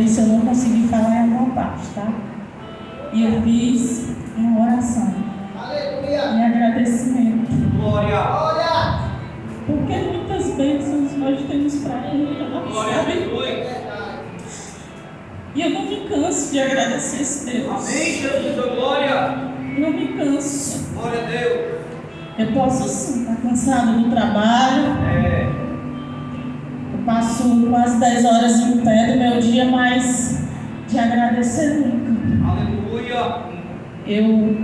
isso eu não consegui falar em alguma parte, tá? E eu fiz uma oração. Aleluia. Em agradecimento. Glória. Glória. Porque muitas bênçãos nós temos para Ele, sabe? E eu não me canso de agradecer esse Deus. Amém, Jesus, glória. Não me canso. Glória a Deus. Eu posso sim estar cansado do trabalho. Eu passo quase 10 horas em pé do meu dia, mas de agradecer nunca. Aleluia. Eu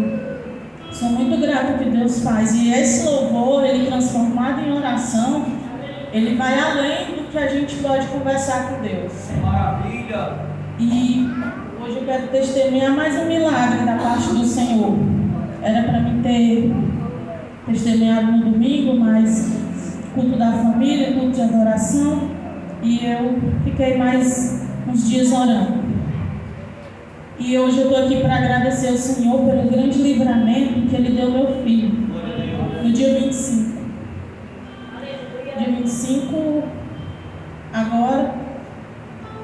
sou muito grata ao que Deus faz. E esse louvor, ele transformado em oração, ele vai além do que a gente pode conversar com Deus. Maravilha. E hoje eu quero testemunhar mais um milagre da parte do Senhor. Era para mim ter testemunhado no domingo, mas culto da família, culto de adoração, e eu fiquei mais uns dias orando. E hoje eu estou aqui para agradecer ao Senhor pelo grande livramento que Ele deu ao meu filho, no dia 25. Dia 25, agora,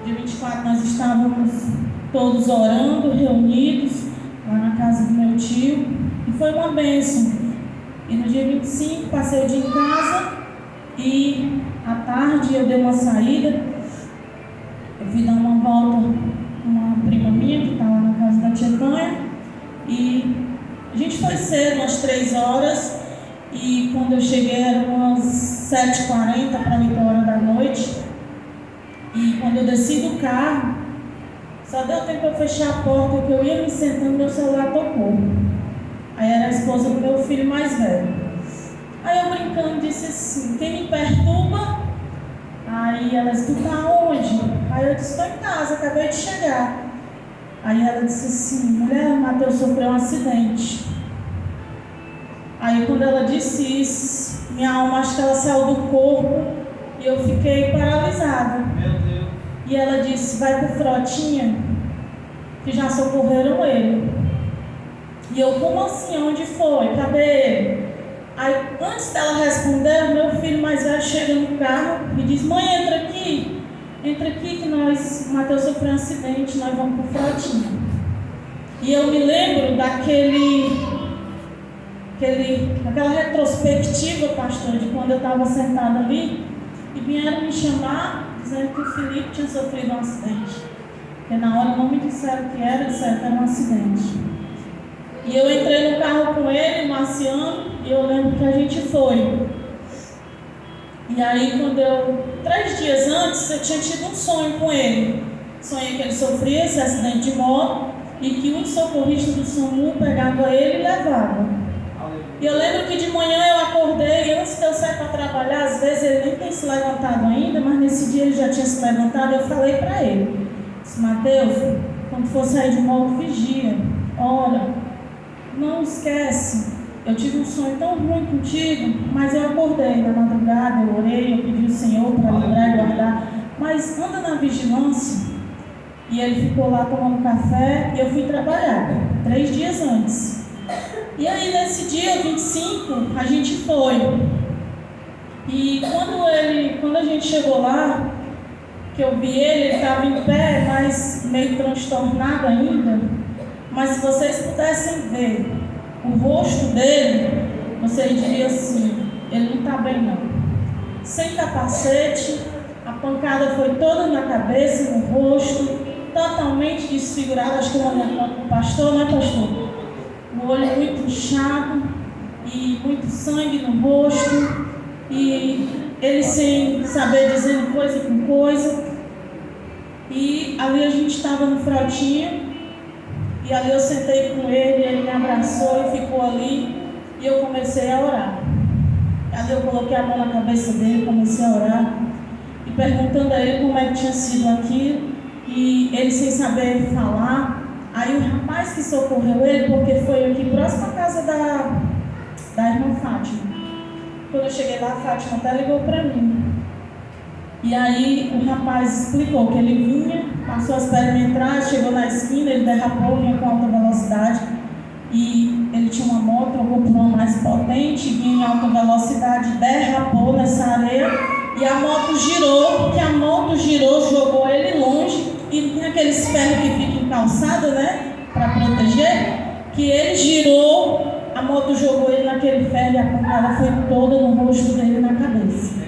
dia 24, nós estávamos todos orando, reunidos, lá na casa do meu tio, e foi uma bênção. E no dia 25, passei o dia em casa, e à tarde eu dei uma saída, eu fui dar uma volta com uma prima minha, que está lá na casa da tia Tânia, e a gente foi cedo, umas 3 horas, e quando eu cheguei eram umas 7h40 para 8h da noite. E quando eu desci do carro, só deu tempo eu fechar a porta, que eu ia me sentando, meu celular tocou. Aí era a esposa do meu filho mais velho. Aí eu brincando disse assim: quem me perturba? Aí ela disse: tu tá onde? Aí eu disse: estou em casa, acabei de chegar. Aí ela disse assim: mulher, o Matheus sofreu um acidente. Aí quando ela disse isso, minha alma, acho que ela saiu do corpo. E eu fiquei paralisada. Meu Deus. E ela disse: vai pro Frotinha, que já socorreram ele. E eu: como assim? Onde foi? Cadê ele? Aí, antes dela responder, o meu filho mais velho chega no carro e diz: mãe, entra aqui que o Matheus sofreu um acidente, nós vamos pro Frotinha. E eu me lembro daquela retrospectiva, pastor, de quando eu estava sentada ali, e vieram me chamar dizendo que o Felipe tinha sofrido um acidente. Porque na hora não me disseram que era, disseram que era um acidente. E eu entrei no carro com ele, o Marciano, e eu lembro que a gente foi. E aí, 3 dias antes, eu tinha tido um sonho com ele. Sonhei que ele sofria esse acidente de moto e que um socorrista do SAMU pegava ele e levava. E eu lembro que de manhã eu acordei, e antes de eu sair para trabalhar, às vezes ele nem tem se levantado ainda, mas nesse dia ele já tinha se levantado, eu falei para ele: disse, Matheus, quando for sair de moto, vigia, ora, não esquece, eu tive um sonho tão ruim contigo, mas eu acordei na madrugada, eu orei, eu pedi ao Senhor para livrar e guardar, mas anda na vigilância. E ele ficou lá tomando café, e eu fui trabalhar, 3 dias antes. E aí nesse dia 25 a gente foi. E quando a gente chegou lá, que eu vi ele estava em pé, mas meio transtornado ainda. Mas se vocês pudessem ver o rosto dele, vocês diriam assim: ele não está bem não. Sem capacete, a pancada foi toda na cabeça, no rosto, totalmente desfigurado. Acho que eu mandei para o pastor, né, pastor? O olho muito inchado e muito sangue no rosto, e ele sem saber dizer coisa com coisa. E ali a gente estava no Frotinha, e ali eu sentei com ele me abraçou e ficou ali, e eu comecei a orar. Ali eu coloquei a mão na cabeça dele, comecei a orar, e perguntando a ele como é que tinha sido aquilo, e ele sem saber falar. Aí o rapaz que socorreu ele, porque foi aqui próximo à casa da irmã Fátima. Quando eu cheguei lá, a Fátima até ligou para mim. E aí o rapaz explicou que ele vinha, passou as perimetrais, chegou na esquina, ele derrapou, vinha com alta velocidade. E ele tinha uma moto, uma Gopro mais potente, vinha em alta velocidade, derrapou nessa areia. E a moto girou, jogou ele longe. E calçada, né? Para proteger, que ele girou, a moto jogou ele naquele ferro e a pancada foi toda no rosto dele e na cabeça.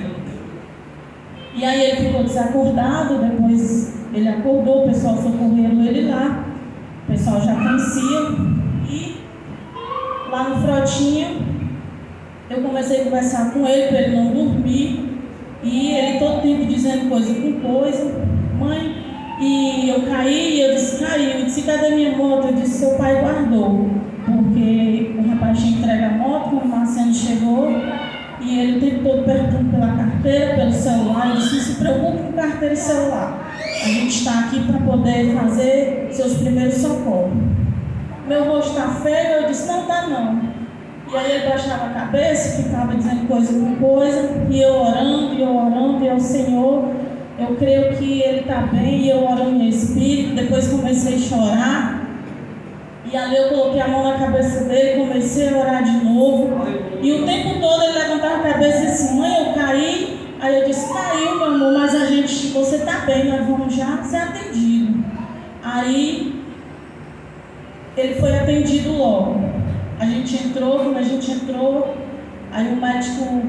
E aí ele ficou desacordado, depois ele acordou, o pessoal socorreu ele lá, o pessoal já conhecia, e lá no Frotinha eu comecei a conversar com ele para ele não dormir, e ele todo tempo dizendo coisa com coisa. Mãe, e eu caí, eu disse, caiu, eu disse, cadê minha moto? Eu disse, seu pai guardou, porque o rapaz tinha entregue a moto, quando o Marciano chegou, e ele o tempo todo perguntando pela carteira, pelo celular. Eu disse, não se preocupe com carteira e celular, a gente está aqui para poder fazer seus primeiros socorros. Meu rosto está feio? Eu disse, não está não. E aí ele baixava a cabeça, ficava dizendo coisa com coisa, e eu orando, e eu, Senhor, eu creio que ele está bem, e eu orando no Espírito. Depois comecei a chorar, e ali eu coloquei a mão na cabeça dele, comecei a orar de novo, e o tempo todo ele levantava a cabeça e disse, mãe, eu caí. Aí eu disse, caiu, meu amor, mas você está bem, nós vamos já ser atendido. Aí ele foi atendido logo. A gente entrou, quando a gente entrou, aí o médico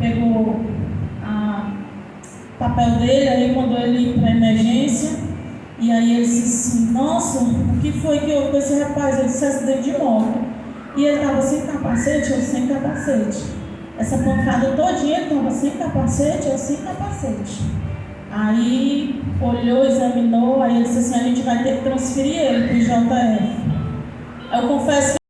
pegou o papel dele, aí mandou ele ir para a emergência, e aí ele disse assim, nossa, o que foi que houve com esse rapaz? Ele disse, acidente de moto. E ele estava sem capacete, eu sem capacete. Essa pancada todinha, ele estava sem capacete, eu sem capacete. Aí olhou, examinou, aí ele disse assim, a gente vai ter que transferir ele para o JF. Eu confesso que